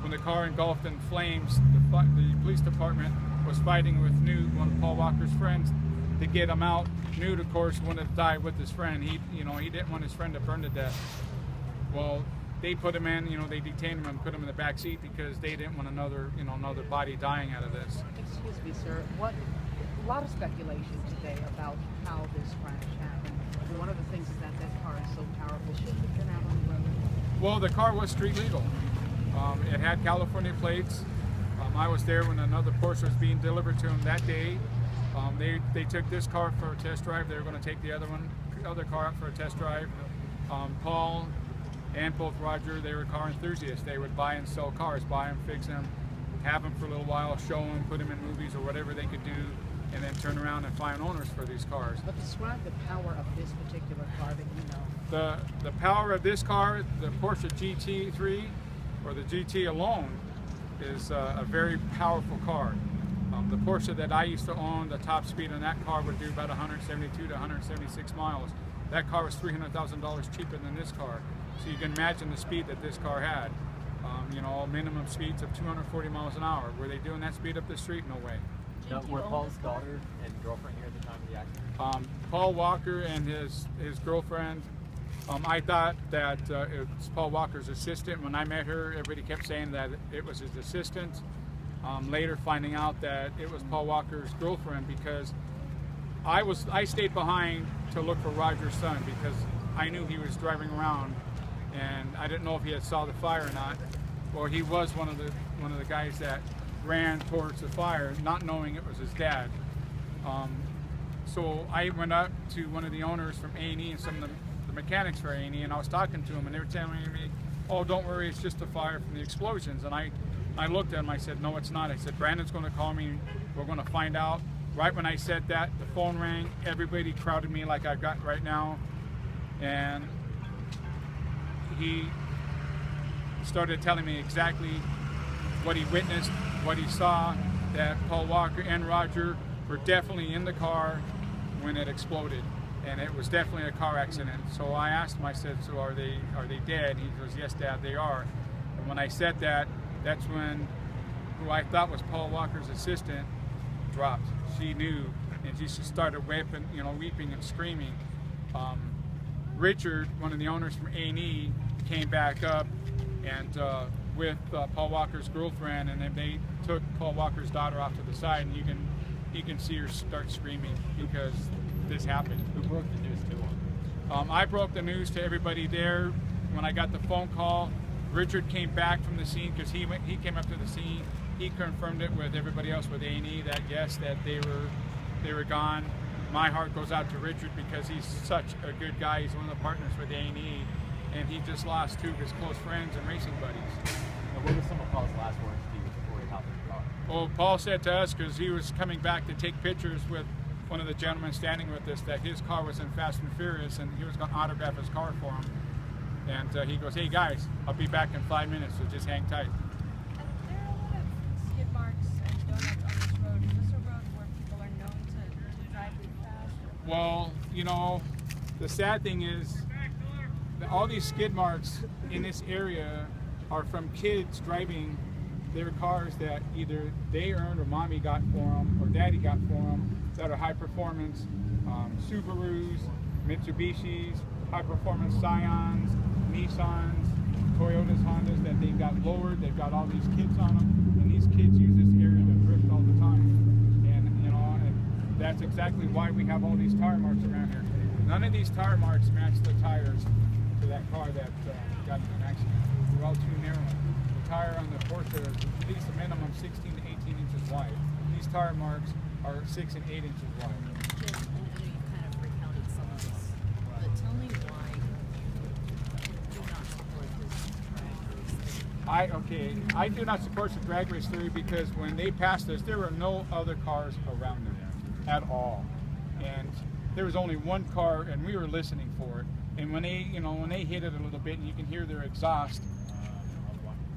when the car engulfed in flames, the police department was fighting with Newt, one of Paul Walker's friends, to get him out. Newt, of course, wanted to die with his friend. He didn't want his friend to burn to death. Well, they put him in, they detained him and put him in the back seat because they didn't want another body dying out of this. Excuse me, sir. A lot of speculation today about how this crash happened. One of the things is that car is so powerful. Should it have been out on the road? Well, the car was street legal. It had California plates. I was there when another Porsche was being delivered to him that day. They took this car for a test drive. They were going to take the other car out for a test drive. Paul and both Roger, they were car enthusiasts. They would buy and sell cars, buy them, fix them, have them for a little while, show them, put them in movies or whatever they could do, and then turn around and find owners for these cars. But describe the power of this particular car that you know. The power of this car, the Porsche GT3, or the GT alone, is a very powerful car. The Porsche that I used to own, the top speed on that car would do about 172 to 176 miles. That car was $300,000 cheaper than this car. So you can imagine the speed that this car had. Minimum speeds of 240 miles an hour. Were they doing that speed up the street? No way. Now, were Paul's daughter and girlfriend here at the time of the accident? Paul Walker and his girlfriend, I thought that it was Paul Walker's assistant. When I met her, everybody kept saying that it was his assistant. Later finding out that it was Paul Walker's girlfriend, because I stayed behind to look for Roger's son because I knew he was driving around and I didn't know if he had saw the fire or not. Well, he was one of the guys that ran towards the fire, not knowing it was his dad. So I went up to one of the owners from A&E and some of the mechanics for A&E, and I was talking to him, and they were telling me, "Oh, don't worry, it's just a fire from the explosions." And I looked at him, I said, "No, it's not." I said, "Brandon's going to call me, we're going to find out." Right when I said that, the phone rang, everybody crowded me like I've got right now, and he started telling me exactly what he witnessed, what he saw, that Paul Walker and Roger were definitely in the car when it exploded, and it was definitely a car accident. So I asked him, I said, "So are they dead?" And he goes, "Yes, Dad, they are." And when I said that, that's when who I thought was Paul Walker's assistant dropped. She knew, and she just started weeping and screaming. Richard, one of the owners from A&E, came back up and with Paul Walker's girlfriend, and then they took Paul Walker's daughter off to the side, and you can see her start screaming because this happened. Who broke the news to him? I broke the news to everybody there. When I got the phone call, Richard came back from the scene because he came up to the scene. He confirmed it with everybody else with A&E that yes, that they were gone. My heart goes out to Richard because he's such a good guy. He's one of the partners with A&E, and he just lost two of his close friends and racing buddies. Now, what were some of Paul's last words to you before he hopped in the car? Well, Paul said to us, because he was coming back to take pictures with one of the gentlemen standing with us, that his car was in Fast and Furious, and he was going to autograph his car for him. And he goes, "Hey guys, I'll be back in 5 minutes, so just hang tight." There are a lot of skid marks and donuts on this road. Is this a road where people are known to drive too fast? Well, the sad thing is that all these skid marks in this area are from kids driving their cars that either they earned or mommy got for them or daddy got for them, that are high performance Subarus, Mitsubishis, high performance Scions, Nissans, Toyotas, Hondas that they've got lowered. They've got all these kids on them, and these kids use this area to drift all the time. And that's exactly why we have all these tire marks around here. None of these tire marks match the tires to that car that got in an accident. They're all too narrow. The tire on the Porsche is at least a minimum 16 to 18 inches wide. These tire marks are 6 and 8 inches wide. Jim, I know you've kind of recounted some of this, but tell me why you do not support this drag race thing. I do not support the drag race theory because when they passed us, there were no other cars around them at all, and there was only one car, and we were listening for it. And when they hit it a little bit, and you can hear their exhaust,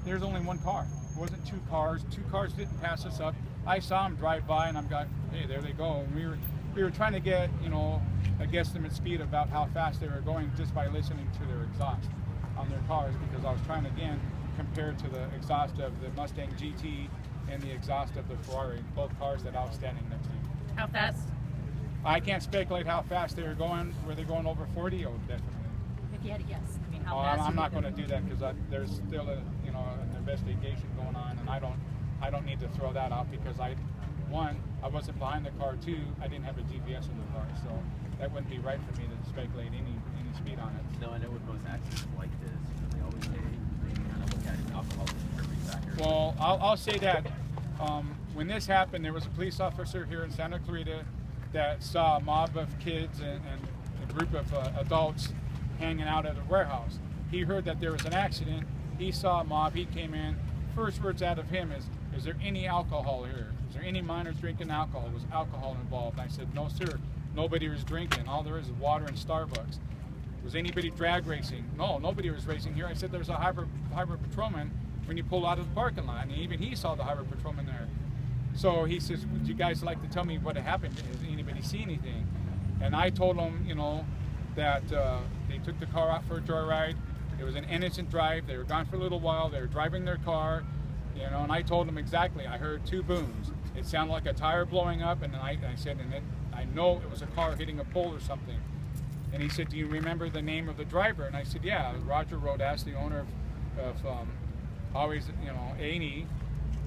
there's only one car. It wasn't two cars. Two cars didn't pass us up. I saw them drive by, and I'm got, hey, there they go. And we were trying to get a guesstimate speed about how fast they were going just by listening to their exhaust on their cars, because I was trying to again compared to the exhaust of the Mustang GT and the exhaust of the Ferrari, both cars that I was standing next to. How fast? I can't speculate how fast they were going. Were they going over 40? Oh, definitely. If you had to guess, I mean, how Oh, fast? I'm not going to do that because there's still an investigation going on, and I don't need to throw that out because I wasn't behind the car. 2, I didn't have a GPS in the car, so that wouldn't be right for me to speculate any speed on it. No, I know with most accidents like this, they always say they kind of look at it alcohol as a contributing factor. Well, I'll say that when this happened, there was a police officer here in Santa Clarita that saw a mob of kids and a group of adults hanging out at a warehouse. He heard that there was an accident. He saw a mob. He came in. First words out of him is there any alcohol here? Is there any minors drinking alcohol? Was alcohol involved? And I said, no, sir. Nobody was drinking. All there is water and Starbucks. Was anybody drag racing? No, nobody was racing here. I said, there's a hybrid patrolman when you pull out of the parking lot. And even he saw the hybrid patrolman there. So he says, would you guys like to tell me what happened? Has anybody see anything? And I told him, that they took the car out for a joyride. It was an innocent drive. They were gone for a little while. They were driving their car, and I told him exactly. I heard 2 booms. It sounded like a tire blowing up, and then I said, I know it was a car hitting a pole or something. And he said, do you remember the name of the driver? And I said, yeah, Roger Rodas, the owner of always, A&E.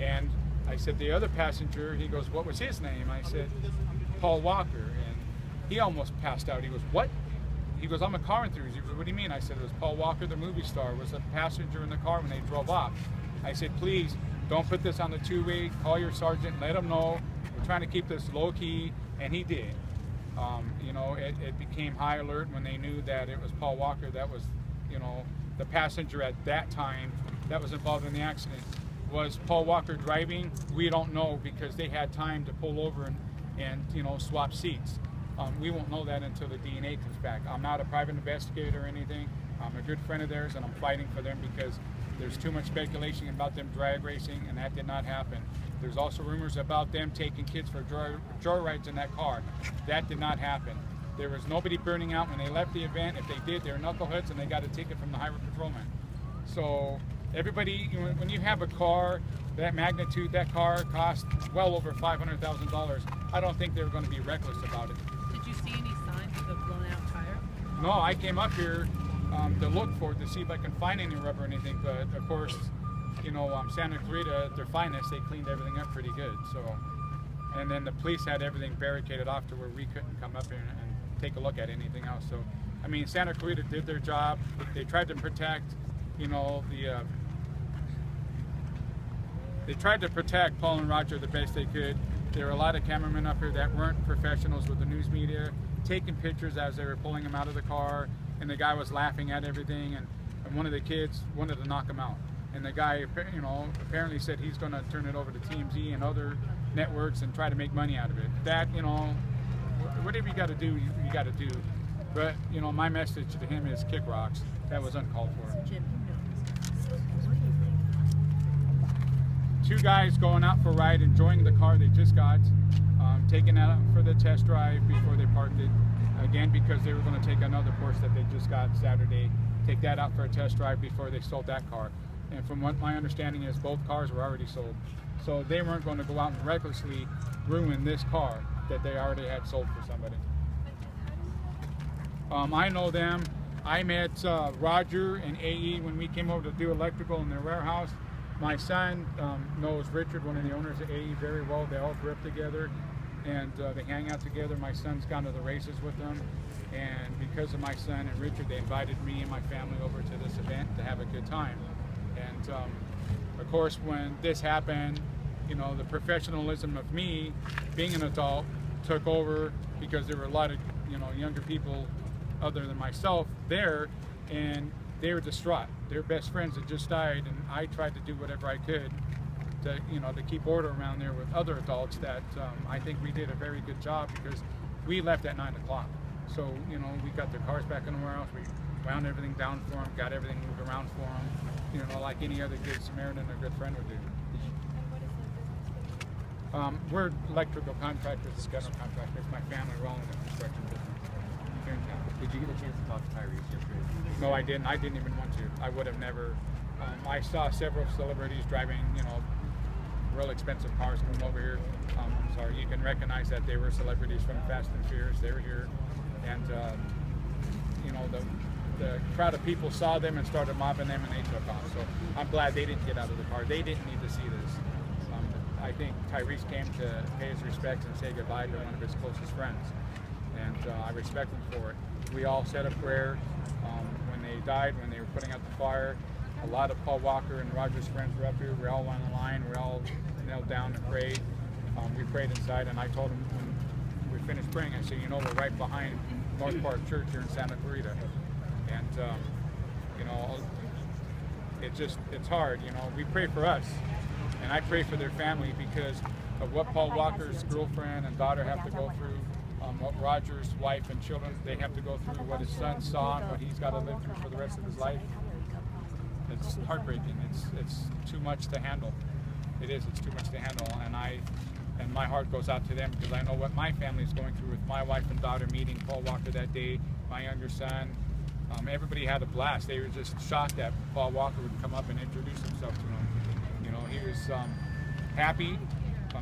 And I said, the other passenger, he goes, what was his name? I said, Paul Walker. And he almost passed out. He goes, what? He goes, I'm a car enthusiast. He goes, what do you mean? I said, it was Paul Walker, the movie star, was a passenger in the car when they drove off. I said, please, don't put this on the 2-way. Call your sergeant, let him know. We're trying to keep this low key. And he did. It became high alert when they knew that it was Paul Walker that was, the passenger at that time that was involved in the accident. Was Paul Walker driving? We don't know because they had time to pull over and swap seats. We won't know that until the DNA comes back. I'm not a private investigator or anything. I'm a good friend of theirs, and I'm fighting for them because there's too much speculation about them drag racing, and that did not happen. There's also rumors about them taking kids for joyrides in that car. That did not happen. There was nobody burning out when they left the event. If they did, they were knuckleheads, and they got a ticket from the highway patrolman. So everybody, when you have a car that magnitude, that car cost well over $500,000. I don't think they were going to be reckless about it. Did you see any signs of a blown out tire? No, I came up here to look for it to see if I can find any rubber or anything, but of course, Santa Clarita, at their finest, they cleaned everything up pretty good. So, and then the police had everything barricaded off to where we couldn't come up here and take a look at anything else. So, I mean, Santa Clarita did their job. They tried to protect, they tried to protect Paul and Roger the best they could. There were a lot of cameramen up here that weren't professionals with the news media, taking pictures as they were pulling him out of the car, and the guy was laughing at everything, and one of the kids wanted to knock him out. And the guy, apparently said he's going to turn it over to TMZ and other networks and try to make money out of it. That, whatever you got to do, you got to do. But, my message to him is kick rocks. That was uncalled for. Jim, Two guys going out for a ride, enjoying the car they just got, taking that out for the test drive before they parked it. Again, because they were going to take another Porsche that they just got Saturday, take that out for a test drive before they sold that car. And from what my understanding is, both cars were already sold. So they weren't going to go out and recklessly ruin this car that they already had sold for somebody. I know them. I met Roger and AE when we came over to do electrical in their warehouse. My son knows Richard, one of the owners of AE, very well. They all grew up together, and they hang out together. My son's gone to the races with them, and because of my son and Richard, they invited me and my family over to this event to have a good time. And of course, when this happened, the professionalism of me, being an adult, took over because there were a lot of younger people other than myself there, and they were distraught. Their best friends had just died, and I tried to do whatever I could to, to keep order around there with other adults. That I think we did a very good job because we left at 9 o'clock. So, we got their cars back in the warehouse. We wound everything down for them, got everything moved around for them, like any other good Samaritan or good friend would do. We're electrical contractors and general contractors. My family, we're all in the construction business here in town. Did you get a chance to talk to Tyrese yesterday? No, I didn't. I didn't even want to. I would have never I saw several celebrities driving, you know, real expensive cars coming over here. I'm sorry, you can recognize that they were celebrities from Fast and Furious. They were here, and you know, the crowd of people saw them and started mobbing them, and they took off. So I'm glad they didn't get out of the car. They didn't need to see this. I think Tyrese came to pay his respects and say goodbye to one of his closest friends, and I respect him for it. We all said a prayer when they died, when they were putting out the fire. A lot of Paul Walker and Roger's friends were up here. We all went on the line. We all knelt down and prayed. We prayed inside, and I told them when we finished praying, I said, you know, we're right behind North Park Church here in Santa Clarita, and you know, it's hard. You know, we pray for us. And I pray for their family because of what Paul Walker's girlfriend and daughter have to go through, what Roger's wife and children, they have to go through, what his son saw and what he's got to live through for the rest of his life. It's heartbreaking. It's too much to handle. It is. It's too much to handle. And my heart goes out to them because I know what my family is going through with my wife and daughter meeting Paul Walker that day, my younger son. Everybody had a blast. They were just shocked that Paul Walker would come up and introduce himself to them. You know, he was happy.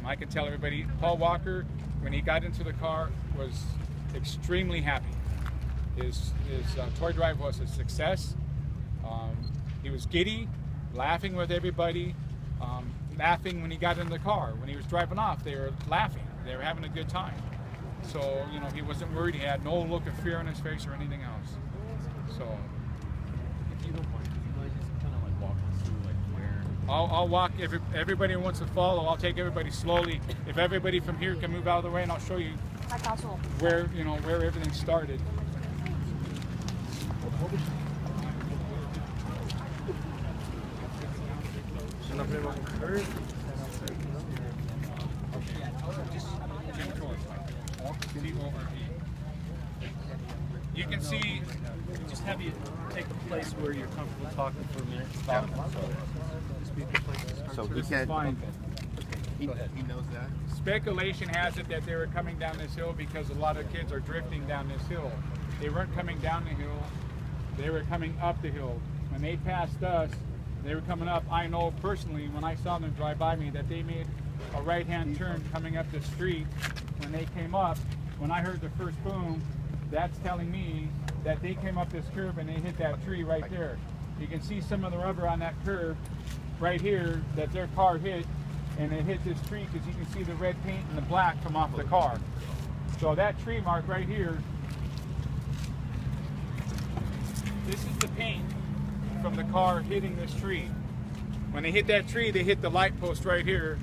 I could tell everybody, Paul Walker, when he got into the car, was extremely happy. His toy drive was a success. He was giddy, laughing with everybody, laughing when he got in the car. When he was driving off, they were laughing. They were having a good time. So, you know, he wasn't worried. He had no look of fear on his face or anything else. So, If you don't mind, could you guys just kind of like walk us through like where? I'll walk. Everybody who wants to follow, I'll take everybody slowly. If everybody from here can move out of the way, and I'll show you where, you know, where everything started. Jim Torp. T-O-R-P. You can see. Just have you take a place where you're comfortable talking for a minute. Stop. So he This is can't. fine. He knows that. Speculation has it that they were coming down this hill because a lot of kids are drifting down this hill. They weren't coming down the hill, they were coming up the hill. When they passed us, they were coming up. I know personally, when I saw them drive by me, that they made a right-hand turn coming up the street. When they came up, when I heard the first boom, that's telling me that they came up this curve and they hit that tree right there. You can see some of the rubber on that curve right here that their car hit, and it hit this tree because you can see the red paint and the black come off the car. So that tree mark right here, this is the paint from the car hitting this tree. When they hit that tree, they hit the light post right here,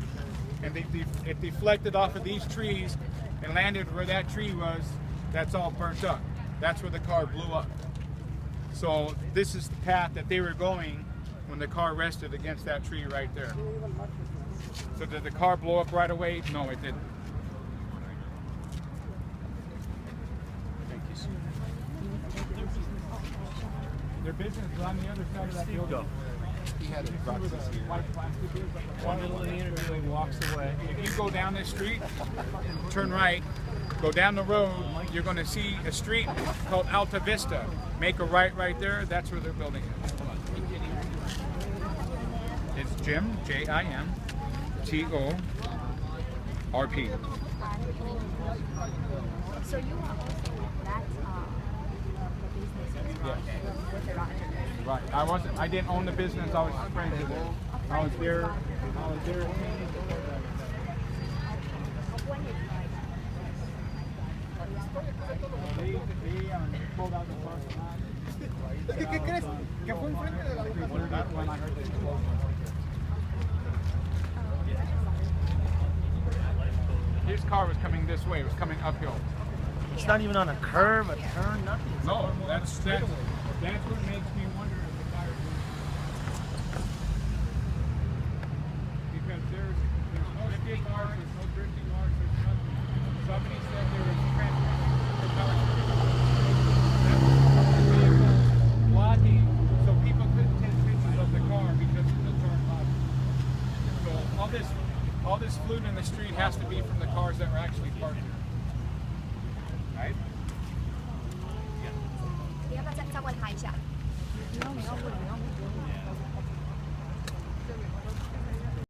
and it deflected off of these trees and landed where that tree was. That's all burnt up. That's where the car blew up. So this is the path that they were going when the car rested against that tree right there. So did the car blow up right away? No, it didn't. Thank you, sir. Their business is on the other side of that building. He had You it see brought where this the here. white plastic is? One little in the interview, he walks away. If you go down this street, turn right, go down the road, you're going to see a street called Alta Vista. Make a right there. That's where their building is. It's Jim, Jim, Torp. So you are also that the business Yes. with the Roger. Right. I didn't own the business. I was friends with it. I was there. When it's like They pulled out the parking lot. ¿Qué crees? Que fue enfrente de la When I heard the explosion. His car was coming this way. It was coming uphill. It's not even on a curve, a turn, nothing. It's No, all that's straight away. what makes me wonder if the tires were. Because there's no skid marks, there's no drifting marks, there's nothing. Somebody said there was propeller. That's the vehicle blocking, so people couldn't take pictures of the car because of the turn left. So all this fluid in the street has to be from the cars that were actually parked here. Right? 你要不要再问他一下？